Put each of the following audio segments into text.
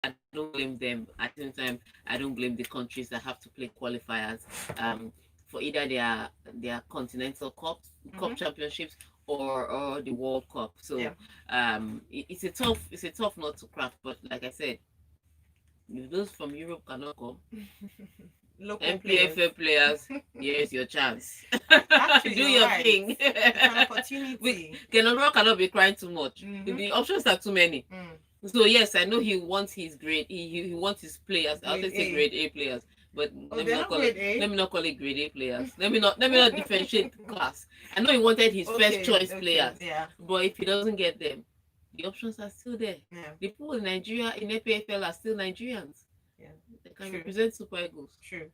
I don't blame them. At the same time, I don't blame the countries that have to play qualifiers for either their continental cup championships or the World Cup. Yeah. So it's a tough nut to crack. But like I said, if those from Europe cannot come, Local players. MPFA players, here's your chance. Actually, Do you're your right. thing. It's an We opportunity. cannot be crying too much. Mm-hmm. The options are too many. Mm. So yes, I know he wants his grade. He wants his players. I Grade also say A. grade A players, but Oh, they're not grade let A. me not call it grade A players. Let me not differentiate class. I know he wanted his first Okay, choice okay, players, yeah, but if he doesn't get them, the options are still there. yeah, The people in Nigeria in APFL are still Nigerians. yeah. They can True, represent Super Eagles. true.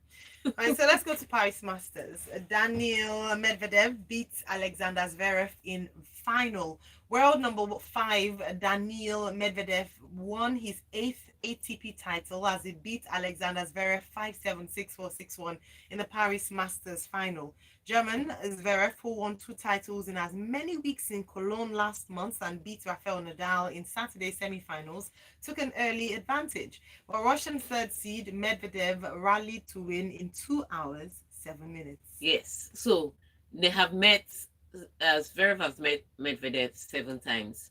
All right, so let's go to Paris Masters. Daniel Medvedev beats Alexander Zverev in final. World number 5, Daniel Medvedev won his 8th ATP title as he beat Alexander Zverev 5-7, 6-4, 6-1 in the Paris Masters final. German Zverev, who won 2 titles in as many weeks in Cologne last month and beat Rafael Nadal in Saturday's semi-finals, took an early advantage. But Russian third seed Medvedev rallied to win in 2 hours, 7 minutes. Yes. So they have met. Zverev has met Medvedev 7 times.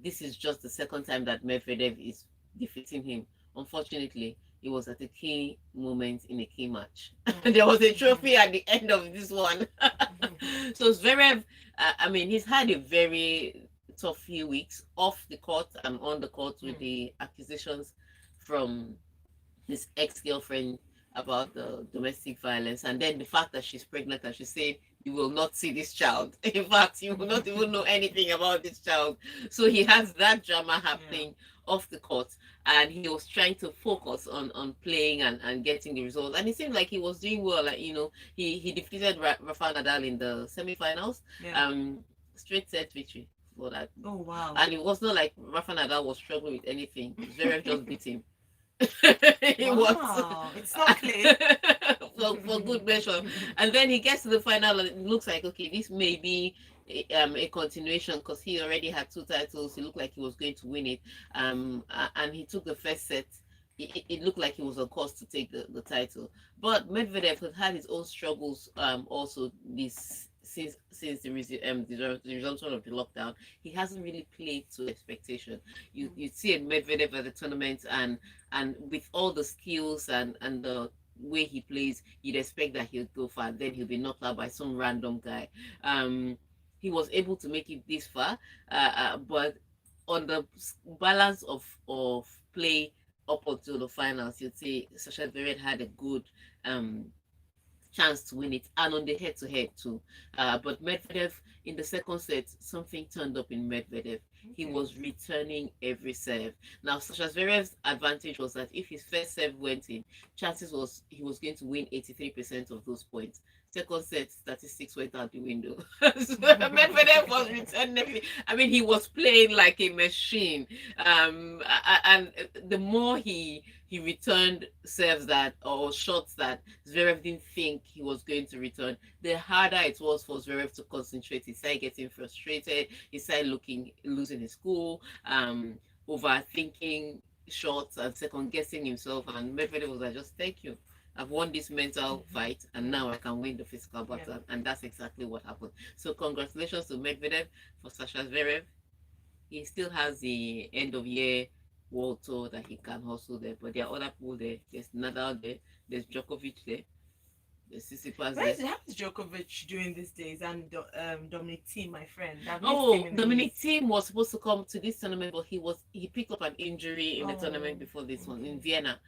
This is just the second time that Medvedev is defeating him. Unfortunately, it was at a key moment in a key match. There was a trophy at the end of this one. So Zverev, I mean, he's had a very tough few weeks off the court and on the court with the accusations from his ex-girlfriend about the domestic violence, and then the fact that she's pregnant and she's saying you will not see this child. In fact, you will not even know anything about this child. So he has that drama happening off the court, and he was trying to focus on playing and getting the results. And it seemed like he was doing well. Like, he defeated Rafael Nadal in the semifinals. Yeah. Straight set victory for that. Oh wow. And it was not like Rafael Nadal was struggling with anything. Zverev just beat him. It Wow, it's not clear. for good measure. And then he gets to the final and it looks like, okay, this may be a continuation because he already had 2 titles. He looked like he was going to win it. And he took the first set. It looked like he was on course to take the title. But Medvedev had had his own struggles also this since the resumption of the lockdown. He hasn't really played to expectation. You see a Medvedev at the tournament, and with all the skills and the way he plays, you'd expect that he'll go far. Then he'll be knocked out by some random guy. He was able to make it this far, but on the balance of play up until the finals, you'd say Sasha Zverev had a good chance to win it, and on the head-to-head too. But Medvedev in the second set, something turned up in Medvedev. He was returning every serve. Now, Sasha Zverev's advantage was that if his first serve went in, chances was he was going to win 83% of those points. Second set statistics went out the window. So Medvedev was returning everything. I mean, he was playing like a machine. And the more he returned serves that or shots that Zverev didn't think he was going to return, the harder it was for Zverev to concentrate. He started getting frustrated. He started losing his cool, overthinking shots and second guessing himself. And Medvedev was like, just thank you. I've won this mental fight and now I can win the physical battle. Yeah. And that's exactly what happened. So congratulations to Medvedev. For Sasha Zverev, he still has the end of year world tour that he can hustle there. But there are other people there. There's Nadal there. There's Djokovic there. There's Tsitsipas there. How is Djokovic doing these days? And Dominic Thiem, my friend. Dominic Thiem was supposed to come to this tournament, but he picked up an injury in the tournament before this one in Vienna,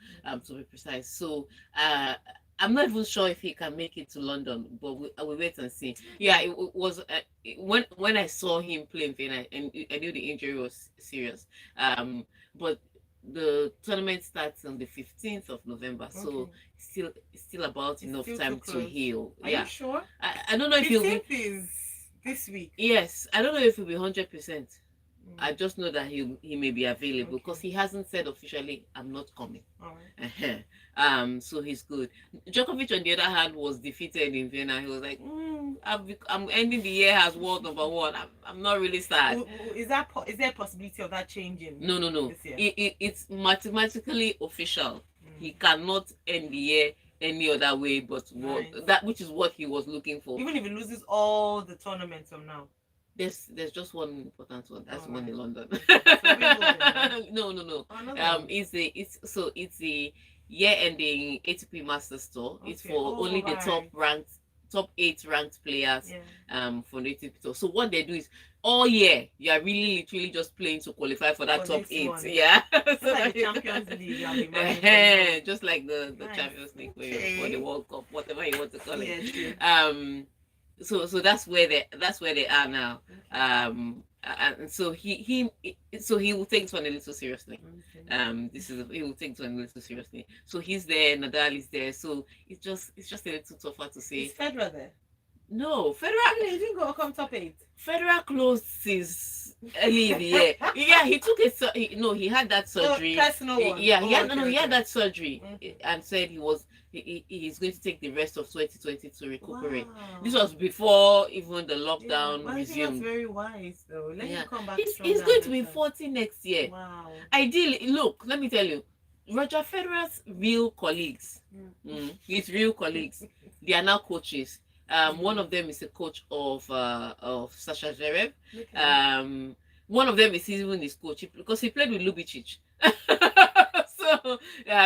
to be precise. So I'm not even sure if he can make it to London, but I will wait and see. Yeah, it was when I saw him play in Vienna, and I knew the injury was serious. But the tournament starts on the 15th of November, so still about enough time to heal. Are you sure? I don't know if he'll be. 15th is this week. Yes, I don't know if he'll be 100%. I just know that he may be available because Okay. he hasn't said officially, I'm not coming. All right. So he's good. Djokovic, on the other hand, was defeated in Vienna. He was like, I'm ending the year as world number one. I'm not really sad. Is there a possibility of that changing No, no, no. this year? It's mathematically official. He cannot end the year any other way but what Nice. that which is what he was looking for. Even if he loses all the tournaments from now. There's just one important one. That's one Alright. in London. So Wimbledon, No, no, no. Another one. It's the year-ending ATP Masters Tour. It's Okay. for Oh, only the right. top 8 ranked players. Yeah. For the ATP Tour. So what they do is all year you are really literally just playing to qualify for that For top this 8. one. Yeah. It's So like that the Champions League. I'll be managing. just like the Nice. Champions League or Okay. the World Cup, whatever you want to call it. Yeah, true. So that's where they are now. And so he will take this one a little seriously. Okay. He will take this one a little seriously. So he's there, Nadal is there. So it's just a little tougher to say. Is Federer there? No, Really, he didn't go come top 8. Federer closed his early in the year. Yeah, he took he had that surgery. Personal one. Yeah, Okay. he had that surgery Okay. and said he's going to take the rest of 2020 to recuperate. Wow. This was before even the lockdown I think that's resumed. very wise, though. Let him come back He's stronger going to and be better. 40 next year. Wow. Ideally, look, let me tell you, Roger Federer's real colleagues, his real colleagues, they are now coaches. One of them is a coach of Sasha Zverev. Okay. One of them is even his coach because he played with Lubicic. So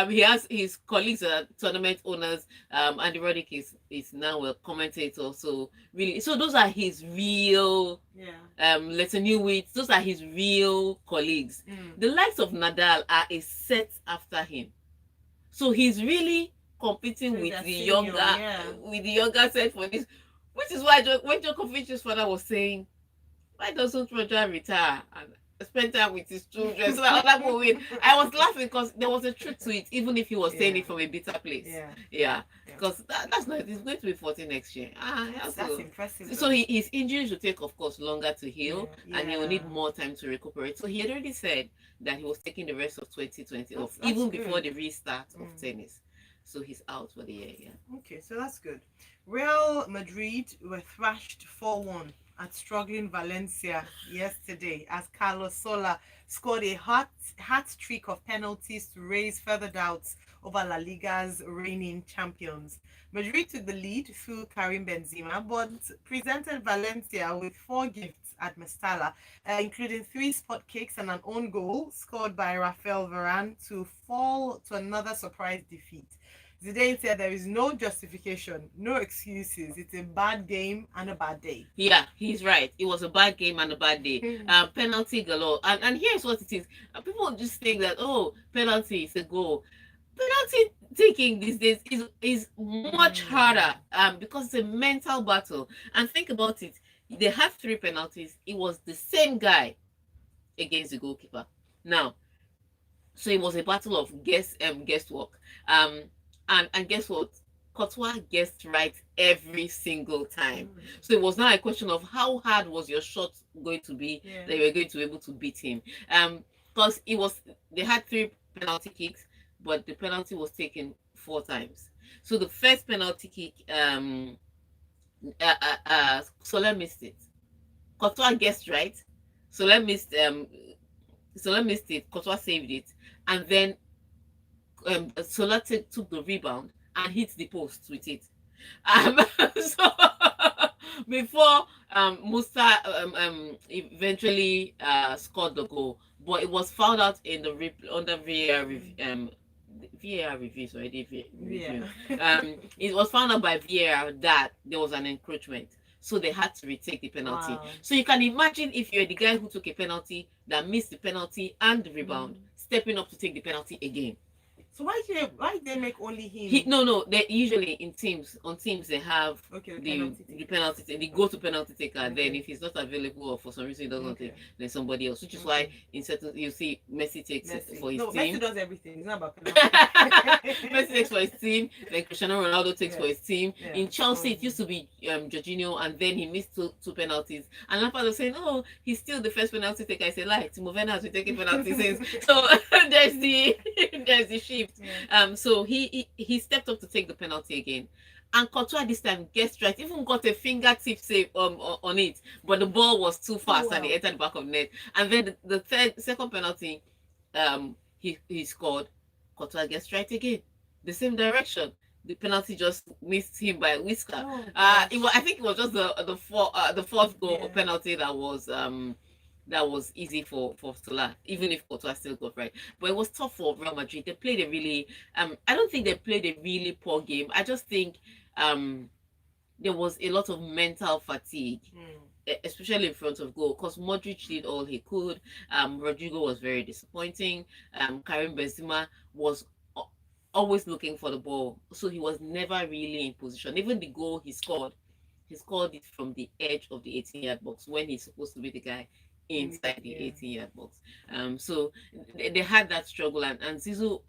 he has his colleagues are tournament owners. Andy Roddick is now a commentator. So really, so those are his real Letter Newwit. Those are his real colleagues. The likes of Nadal are a set after him. So he's really competing with the younger set for this, which is why when Djokovic's father was saying, why doesn't Roger retire and spend time with his children so that other people win? I was laughing because there was a truth to it, even if he was saying it from a bitter place. Yeah. Because that's not, he's going to be 40 next year. That's impressive. So his injuries will take, of course, longer to heal, and he will need more time to recuperate. So he had already said that he was taking the rest of 2020 off, even before the restart of tennis. So he's out for the year. Yeah. Okay, so that's good. Real Madrid were thrashed 4-1 at struggling Valencia yesterday as Carlos Sola scored a hat-trick of penalties to raise further doubts over La Liga's reigning champions. Madrid took the lead through Karim Benzema, but presented Valencia with 4 gifts at Mestalla, including 3 spot kicks and an own goal scored by Rafael Varane to fall to another surprise defeat. Zidane said there is no justification, no excuses. It's a bad game and a bad day. Yeah, he's right. It was a bad game and a bad day. Penalty galore. And here's what it is. People just think that, penalty is a goal. Penalty taking these days is much harder because it's a mental battle. And think about it. They had 3 penalties. It was the same guy against the goalkeeper. Now, so it was a battle of guesswork. And guess what? Courtois guessed right every single time. So it was not a question of how hard was your shot going to be that you were going to be able to beat him. Because they had 3 penalty kicks, but the penalty was taken 4 times. So the first penalty kick, Soler missed it. Courtois guessed right. Soler missed it. Courtois saved it, and then Soler took the rebound and hit the post with it. So before Musa eventually scored the goal, but it was found out in the under VAR reviews already. It was found out by VAR that there was an encroachment. So they had to retake the penalty. Wow. So you can imagine if you're the guy who took a penalty that missed the penalty and the rebound, stepping up to take the penalty again. So why they make only him? No. They usually on teams they have Okay, the penalty. They go to penalty taker. Okay. Then if he's not available or for some reason he doesn't take, then somebody else. Which is why in certain you see Messi takes it for his team. Messi does everything. It's not about Messi takes for his team. Then Cristiano Ronaldo takes for his team. Yeah. In Chelsea, it used to be Jorginho, and then he missed two penalties. And Lampard was saying, "Oh, he's still the first penalty taker." I said, "Like Timo Werner has been taking penalties since." So there's the shift. Yeah. So he stepped up to take the penalty again. And Courtois this time gets right, even got a fingertip save on it, but the ball was too fast and it entered the back of net. And then the second penalty, he scored. Courtois gets right again, the same direction. The penalty just missed him by a whisker. I think it was just the fourth goal penalty that was easy for Salah, even if Courtois still got right. But it was tough for Real Madrid. They played a really I don't think they played a really poor game. I just think there was a lot of mental fatigue, especially in front of goal, because Modric did all he could. Rodrigo was very disappointing. Karim Benzema was always looking for the ball, so he was never really in position. Even the goal he scored it from the edge of the 18-yard box when he's supposed to be the guy inside the 18-yard box. So they had that struggle, and Zizou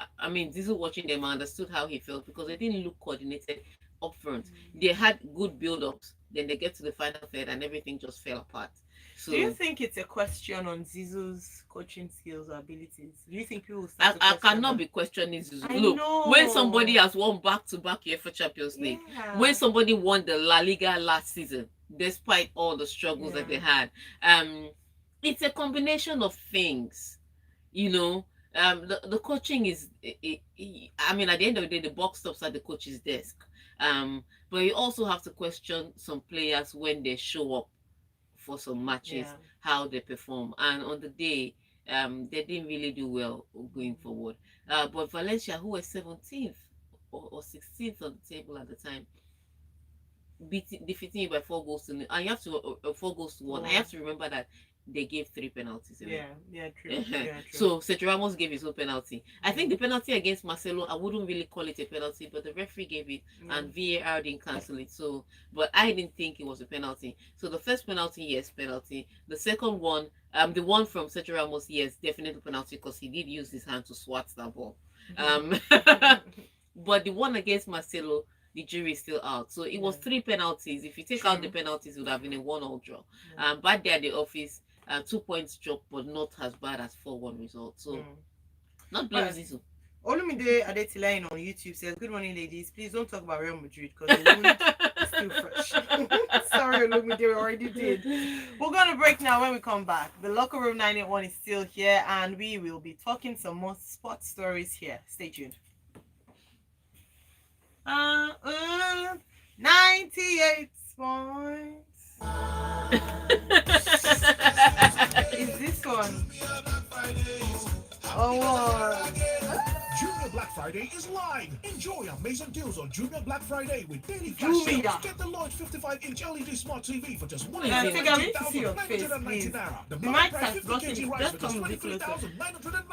watching them, I understood how he felt, because they didn't look coordinated up front. They had good build-ups, then they get to the final third and everything just fell apart. So do you think it's a question on Zizou's coaching skills or abilities? Do you think people I cannot be questioning Zizou. Look, when somebody has won back-to-back UEFA Champions League, when somebody won the La Liga last season, despite all the struggles that they had, it's a combination of things, the coaching is, at the end of the day, the buck stops at the coach's desk. But you also have to question some players when they show up for some matches, how they perform. And on the day, they didn't really do well going forward. But Valencia, who was 17th or 16th on the table at the time, defeating you by 4-0, and you have to 4-1. I have to remember that they gave 3 penalties. True. So Sergio Ramos gave his own penalty. I think the penalty against Marcelo, I wouldn't really call it a penalty, but the referee gave it, and VAR didn't cancel it. So, but I didn't think it was a penalty. So the first penalty, yes, penalty. The second one, the one from Sergio Ramos, yes, definitely penalty, because he did use his hand to swat that ball. But the one against Marcelo, the jury is still out. So it was 3 penalties. If you take out the penalties, it would have been a 1-1 draw. Bad day at the office. 2 points drop, but not as bad as 4-1 result. So not blame Zizou. Olumide Adetilayin on YouTube says, "Good morning, ladies. Please don't talk about Real Madrid because the wound is still fresh." Sorry, Olumide, we already did. We're gonna break now. When we come back, the Locker Room 981 is still here, and we will be talking some more sports stories here. Stay tuned. 98 points. Is this one? Oh, Junior Black Friday is live. Enjoy amazing deals on Junior Black Friday with daily flash sales. Get the large 55-inch LED smart TV for just $1,990. The mic has gotten just come ridiculous.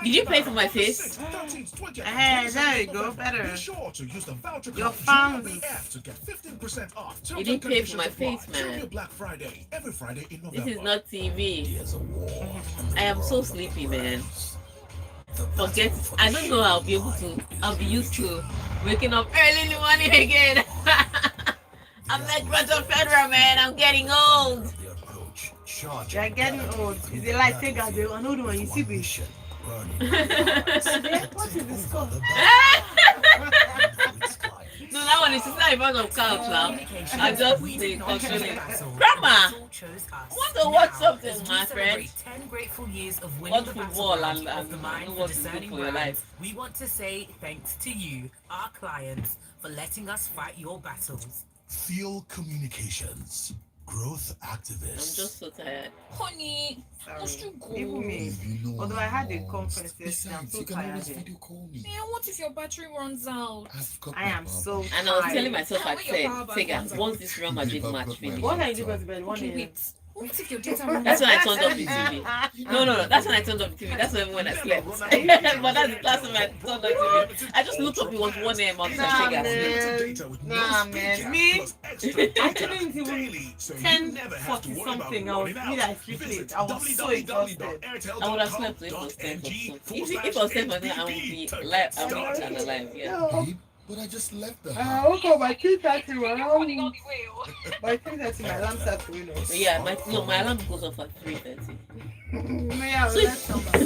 Did you pay for my face? Hey, there you go, better. Be sure to use the voucher Your code fans to get 15% off. You didn't pay for my face, man. Junior Black Friday every Friday in November. This is not TV. I am so sleepy, man. Forget it. I don't know I'll be used to waking up early in the morning again. I'm like Roger Federer, man. I'm getting old. You're getting old. Is it like take out the another one? You see me? What is this called? No, that one is not even on couch now. I just say controlling. Grandma, want to watch something, my friend? 10 grateful years of winning Watch the football battle and of the mind know for what to do discerning for your brands. life. We want to say thanks to you, our clients, for letting us fight your battles. Field Communications. Growth I'm activists. just so tired. Honey, must you go? Even me. Although I had a conference yesterday, I'm so tired. Man, what if your battery runs out? I am so And I was telling tired. myself, I When your power said, bank Sega, runs out. once this Real Madrid match finishes, What are you doing to bed? One Okay, is wait. What if your data runs That's when I out? turned off the TV. No. That's when I turned off the TV. That's when I slept. But that's the last time I turned off the TV. I just looked up. It was 1 a.m. on Nah, Saturday. man. Me, I couldn't even 10:40 something. I was really I sleep late. I was so exhausted. I would have slept if it was 10 If I was 10 I would be alive. I'm alive. Yeah. But I just left the I woke up by 2:30. By 3:30, my alarm started to ring. But yeah, my alarm goes off at 3:30. Yeah, well, let's come back.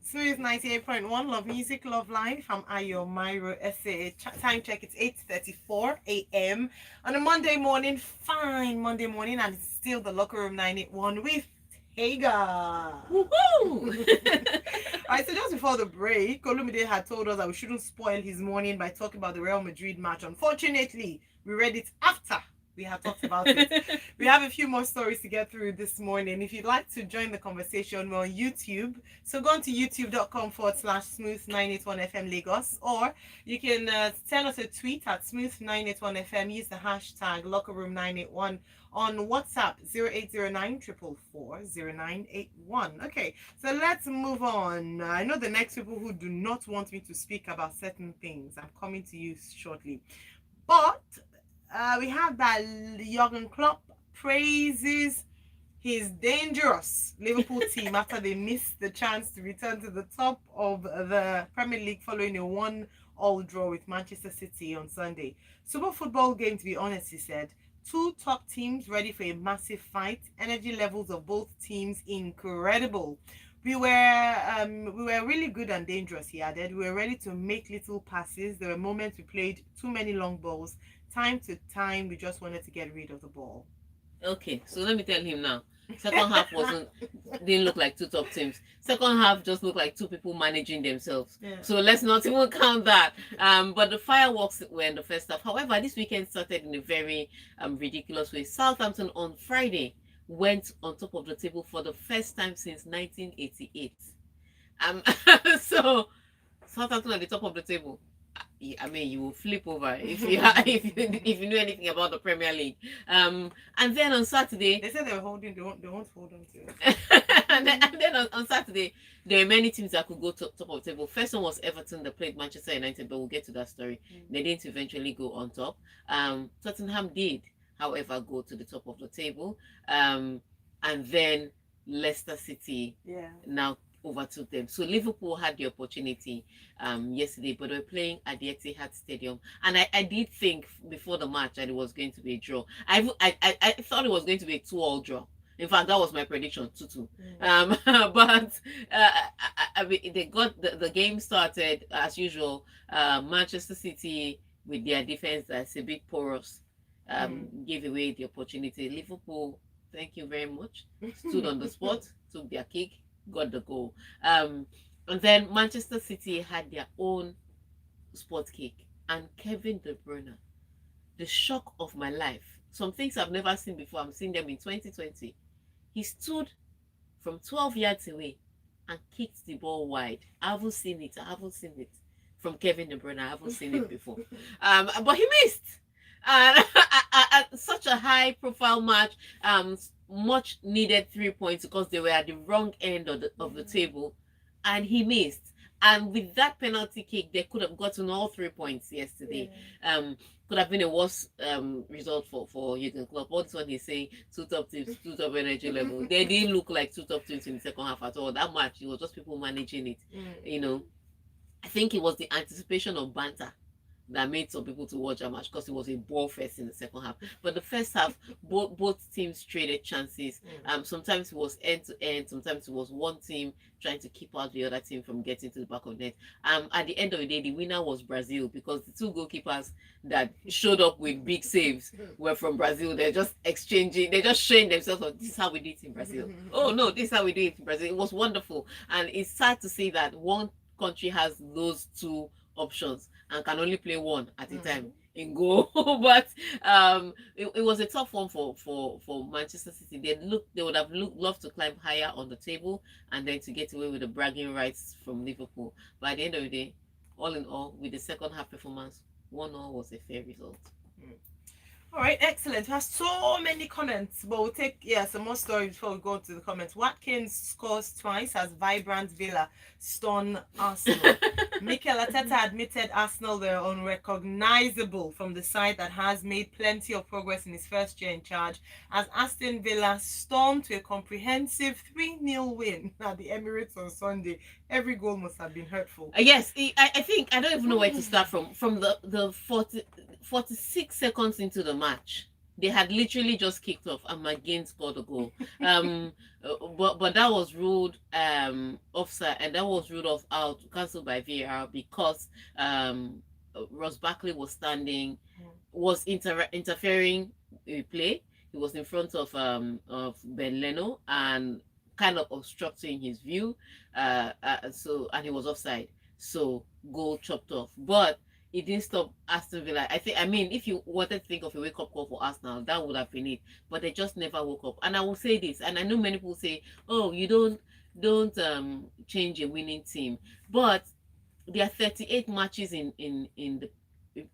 Smooth 98.1, Love Music, Love Life. I'm Ayo Myro SA. Time check, it's 8:34 a.m. on a Monday morning. Fine Monday morning, and it's still the Locker Room 981 with Hagar. Woohoo! Alright, so just before the break, Olumide had told us that we shouldn't spoil his morning by talking about the Real Madrid match. Unfortunately, we read it after we had talked about it. We have a few more stories to get through this morning. If you'd like to join the conversation, we're on YouTube. So go on to youtube.com/smooth981FM Lagos, or you can send us a tweet at smooth981FM. Use the hashtag lockerroom981 on WhatsApp 0809 444 0981. Okay, so let's move on. I know the next people who do not want me to speak about certain things. I'm coming to you shortly. But we have that Jurgen Klopp praises his dangerous Liverpool team after they missed the chance to return to the top of the Premier League following a 1-all draw with Manchester City on Sunday. Super football game, to be honest, he said. Two top teams ready for a massive fight. Energy levels of both teams incredible. We were really good and dangerous, he added. We were ready to make little passes. There were moments we played too many long balls. Time to time, we just wanted to get rid of the ball. Okay, so let me tell him now. Second half didn't look like two top teams. Second half just looked like two people managing themselves. Yeah. So let's not even count that. But the fireworks were in the first half. However, this weekend started in a very ridiculous way. Southampton on Friday went on top of the table for the first time since 1988. So Southampton at the top of the table. I mean, you will flip over if you know anything about the Premier League. And then on Saturday, they said they won't hold on to it. and then on Saturday, there are many teams that could go to top of the table. First one was Everton that played Manchester United, but we'll get to that story. They didn't eventually go on top. Tottenham did, however, go to the top of the table. And then Leicester City now overtook them. So Liverpool had the opportunity yesterday, but they were playing at the Etihad Stadium, and I did think before the match that it was going to be a draw. I thought it was going to be a 2-all draw. In fact, that was my prediction, 2-2. But I mean, they got the game started as usual. Manchester City, with their defense that's a bit porous, gave away the opportunity. Liverpool, thank you very much, stood on the spot, took their kick, got the goal. And then Manchester City had their own spot kick, and Kevin De Bruyne, the shock of my life. Some things I've never seen before. I'm seeing them in 2020. He stood from 12 yards away and kicked the ball wide. I haven't seen it from Kevin De Bruyne. I haven't seen it before. But he missed. Such a high profile match. Much needed 3 points because they were at the wrong end of the table, and he missed. And with that penalty kick, they could have gotten all 3 points yesterday. Could have been a worse result for Jurgen Klopp. All this one he's saying, two top teams, two top energy level. They didn't look like two top teams in the second half at all. That match, it was just people managing it. You know, I think it was the anticipation of banter that made some people to watch a match, because it was a ball fest in the second half. But the first half, both teams traded chances. Sometimes it was end to end, sometimes it was one team trying to keep out the other team from getting to the back of the net. At the end of the day, the winner was Brazil, because the two goalkeepers that showed up with big saves were from Brazil. They're just showing themselves, oh, this is how we do it in Brazil. Oh no, this is how we do it in Brazil. It was wonderful. And it's sad to see that one country has those two options and can only play one at a time in goal. But it was a tough one for Manchester City. They would have loved to climb higher on the table and then to get away with the bragging rights from Liverpool. But at the end of the day, all in all, with the second half performance, 1-1 was a fair result. All right, excellent. We have so many comments, but we'll take some more stories before we go to the comments. Watkins scores twice as vibrant Villa stun Arsenal. Mikel Arteta admitted Arsenal were unrecognizable from the side that has made plenty of progress in his first year in charge, as Aston Villa stormed to a comprehensive 3-0 win at the Emirates on Sunday. Every goal must have been hurtful. Yes, I think I don't even know where to start from the 46 seconds into the match. They had literally just kicked off and McGinn scored a goal. But that was ruled offside, and that was ruled off out, cancelled by VAR because Ross Barkley was standing, was interfering with play. He was in front of Ben Leno and kind of obstructing his view. And he was offside. So goal chopped off. But it didn't stop Aston Villa. I mean, if you wanted to think of a wake-up call for Arsenal, that would have been it. But they just never woke up. And I will say this, and I know many people say, oh, you don't change a winning team. But there are 38 matches in the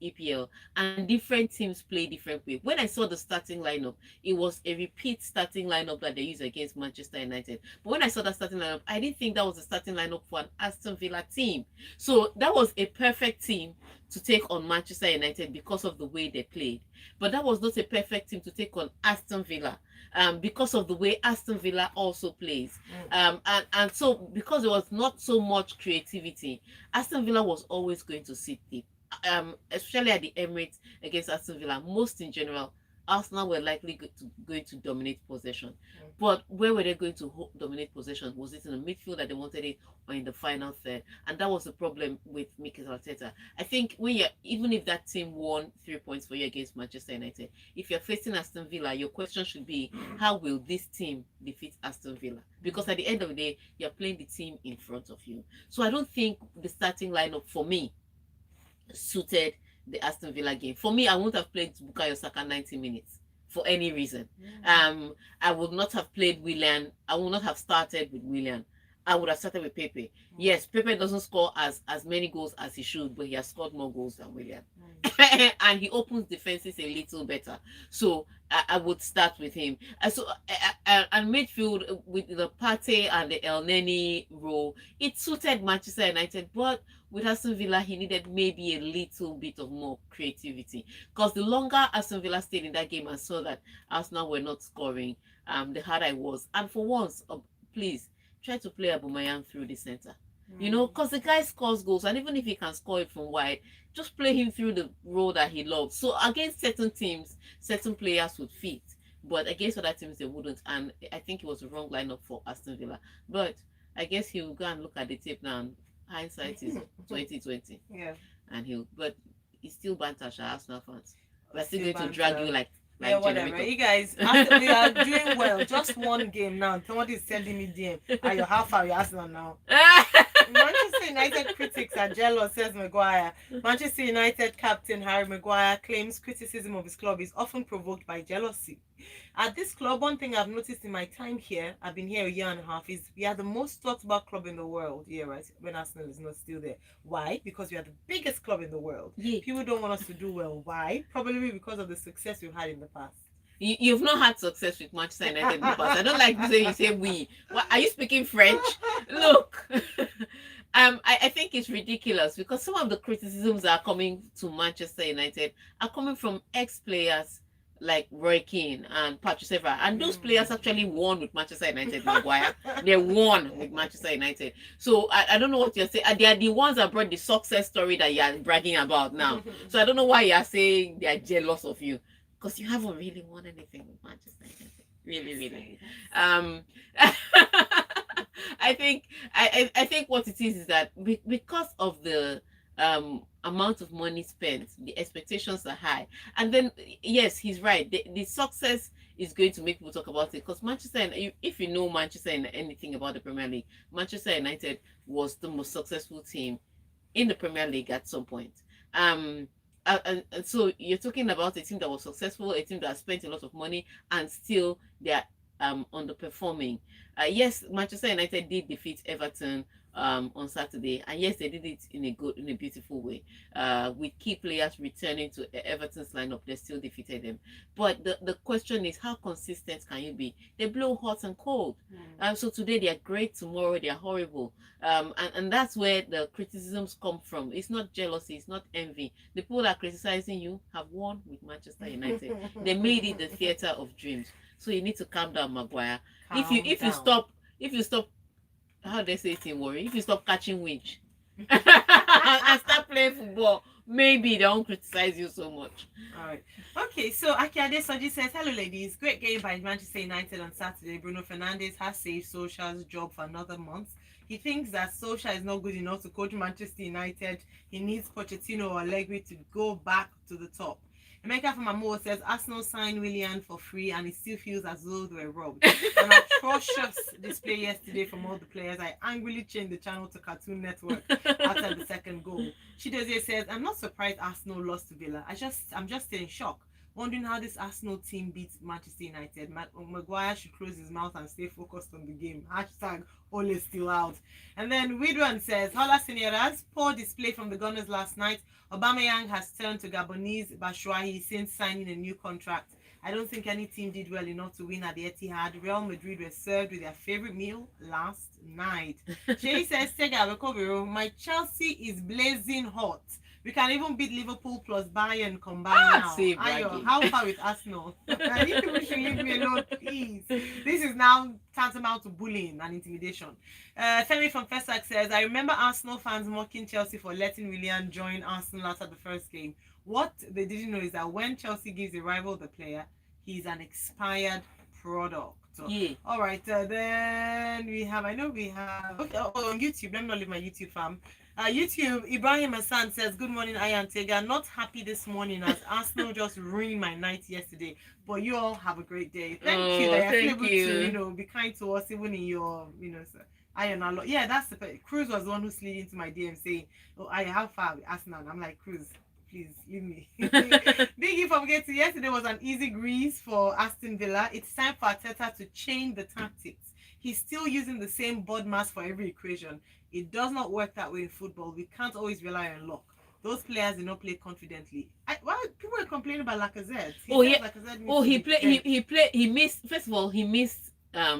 EPL, and different teams play different way. When I saw the starting lineup, it was a repeat starting lineup that they used against Manchester United. But when I saw that starting lineup, I didn't think that was a starting lineup for an Aston Villa team. So that was a perfect team to take on Manchester United because of the way they played. But that was not a perfect team to take on Aston Villa. Because of the way Aston Villa also plays. And so because there was not so much creativity, Aston Villa was always going to sit deep. Especially at the Emirates against Aston Villa, most in general, Arsenal were likely going to dominate possession. But where were they going to dominate possession? Was it in the midfield that they wanted it, or in the final third? And that was the problem with Mikel Arteta. I think even if that team won 3 points for you against Manchester United, if you're facing Aston Villa, your question should be, how will this team defeat Aston Villa? Because at the end of the day, you're playing the team in front of you. So I don't think the starting lineup for me suited the Aston Villa game. For me, I wouldn't have played Bukayo Saka 90 minutes for any reason. I would not have played Willian. I would not have started with Willian. I would have started with Pepe. Yes, Pepe doesn't score as many goals as he should, but he has scored more goals than Willian. And he opens defenses a little better. So I would start with him. And midfield with the Partey and the El Neni role, it suited Manchester United, but with Aston Villa, he needed maybe a little bit of more creativity. Because the longer Aston Villa stayed in that game and saw that Arsenal were not scoring, the harder it was. And for once, please, try to play Aubameyang through the center. You know, because the guy scores goals, and even if he can score it from wide, just play him through the role that he loves. So against certain teams, certain players would fit, but against other teams, they wouldn't. And I think it was the wrong lineup for Aston Villa. But I guess he'll go and look at the tape now. And hindsight is 2020. Yeah. And but he's still banter, Arsenal fans. We're still going to drag you like whatever. Generico. You guys, we are doing well. Just one game now. Somebody is sending me DM. Are you half are you Arsenal now? Manchester United critics are jealous, says Maguire. Manchester United captain Harry Maguire claims criticism of his club is often provoked by jealousy. At this club, one thing I've noticed in my time here, I've been here a year and a half, is we are the most talked about club in the world. Yeah, right. When Arsenal is not still there. Why? Because we are the biggest club in the world. Yeah. People don't want us to do well. Why? Probably because of the success we've had in the past. You've not had success with Manchester United in the past. I don't like to say you say we. What, are you speaking French? Look, I think it's ridiculous because some of the criticisms that are coming to Manchester United are coming from ex-players like Roy Keane and Patrice Evra, and those players actually won with Manchester United. Maguire, they won with Manchester United. So I don't know what you're saying. They are the ones that brought the success story that you are bragging about now. So I don't know why you are saying they are jealous of you. Because you haven't really won anything with Manchester United. Really. I think what it is that because of the amount of money spent, the expectations are high. And then, yes, he's right. The success is going to make people talk about it. Because Manchester, if you know Manchester and anything about the Premier League, Manchester United was the most successful team in the Premier League at some point. And so you're talking about a team that was successful, a team that spent a lot of money, and still they're underperforming. Yes, Manchester United did defeat Everton on Saturday, and yes, they did it in a beautiful way. With key players returning to Everton's lineup, they still defeated them. But the question is, how consistent can you be? They blow hot and cold. So today they are great, tomorrow they are horrible. And that's where the criticisms come from. It's not jealousy, it's not envy. The people that are criticizing you have won with Manchester United. They made it the theater of dreams. So you need to calm down, Maguire. If you stop, how they say it in Warri, if you stop catching winch and start playing football, maybe they won't criticize you so much. All right. Okay, so Akiade Soji says, hello ladies, great game by Manchester United on Saturday. Bruno Fernandes has saved Solskjaer's job for another month. He thinks that Solskjaer is not good enough to coach Manchester United. He needs Pochettino or Allegri to go back to the top. Emeka from Amoa says Arsenal signed Willian for free and it still feels as though they were robbed. An atrocious display yesterday from all the players. I angrily changed the channel to Cartoon Network after the second goal. Chidozie says, I'm not surprised Arsenal lost to Villa. I'm just still in shock. Wondering how this Arsenal team beats Manchester United. Maguire should close his mouth and stay focused on the game. Hashtag Ole still out. And then Widwan says, Hola Señoras, poor display from the Gunners last night. Aubameyang has turned to Gabonese Batshuayi since signing a new contract. I don't think any team did well enough to win at the Etihad. Real Madrid were served with their favorite meal last night. Jay says, my Chelsea is blazing hot. We can even beat Liverpool plus Bayern combined now. Ayo, how far with Arsenal? You people should leave me alone, please. This is now tantamount to bullying and intimidation. Femi from Fesak says, I remember Arsenal fans mocking Chelsea for letting Willian join Arsenal after the first game. What they didn't know is that when Chelsea gives a rival the player, he's an expired product. Yeah. All right, then we have, okay, on YouTube, let me not leave my YouTube fam. YouTube, Ibrahim Hassan says, good morning, Aya and Tega. Not happy this morning as Arsenal just ruined my night yesterday. But you all have a great day. Thank you. That you're able to, be kind to us even in your, sir. Aya, yeah, that's the Cruz was the one who slid into my DM saying, oh, Aya, how far with Arsenal? I'm like, Cruz, please leave me. Biggie from Getty, yesterday was an easy grease for Aston Villa. It's time for Arteta to change the tactics. He's still using the same board mass for every equation. It does not work that way in football. We can't always rely on luck. Those players do not play confidently. Why people are complaining about Lacazette? He missed. First of all, he missed a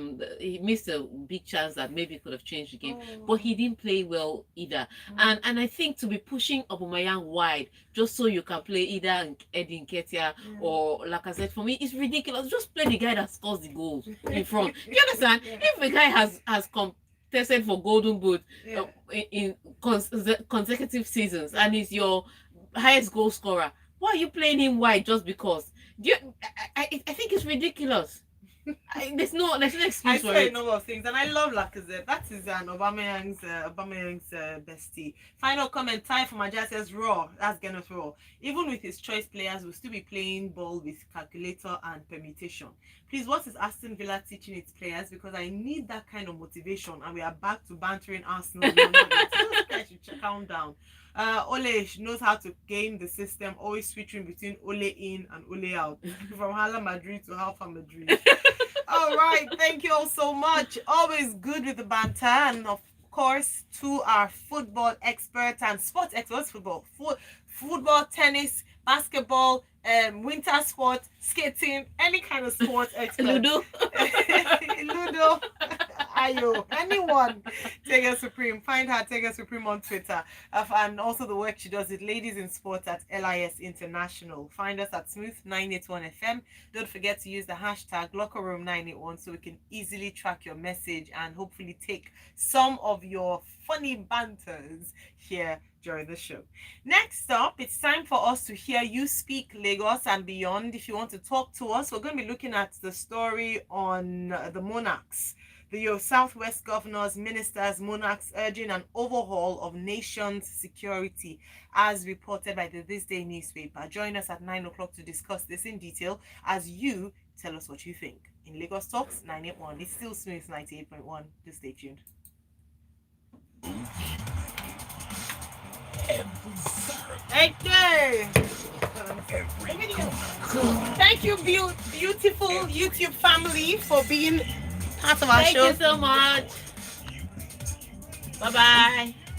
big chance that maybe could have changed the game, but he didn't play well either. And I think to be pushing Aubameyang wide just so you can play either Eddie Nketiah or Lacazette, for me is ridiculous. Just play the guy that scores the goals in front. Do you understand? If a guy has tested for Golden Boot in consecutive seasons and is your highest goal scorer, why are you playing him wide just because? I think it's ridiculous. There's no excuse for it. I say a number of things, and I love Lacazette. That is an Aubameyang's bestie. Final comment, Ty from Aja says, raw. That's Kenneth Raw. Even with his choice players, we'll still be playing ball with calculator and permutation. Please, what is Aston Villa teaching its players? Because I need that kind of motivation, and we are back to bantering Arsenal. I should calm down. Ole knows how to game the system, always switching between Ole in and Ole out. From Hala Madrid to Alpha Madrid. All right, thank you all so much. Always good with the banter, and of course to our football expert and sports experts, football, tennis, basketball, winter sport, skating, any kind of sports expert. Ludo. Ludo. Ayo, anyone. Tega Supreme. Find her Tega Supreme on Twitter. And also the work she does with Ladies in Sports at LIS International. Find us at Smooth 981 FM. Don't forget to use the hashtag LockerRoom981 so we can easily track your message and hopefully take some of your funny banters here during the show. Next up, it's time for us to hear you speak Lagos and beyond. If you want to talk to us, we're going to be looking at the story on the monarchs. The Southwest governors, ministers, monarchs urging an overhaul of nation's security, as reported by the This Day newspaper. Join us at 9 o'clock to discuss this in detail as you tell us what you think. In Lagos Talks 981, it's still Smooth 98.1. Just stay tuned. Okay. Thank you, beautiful YouTube family, for being part of our show. Thank you so much. Bye bye.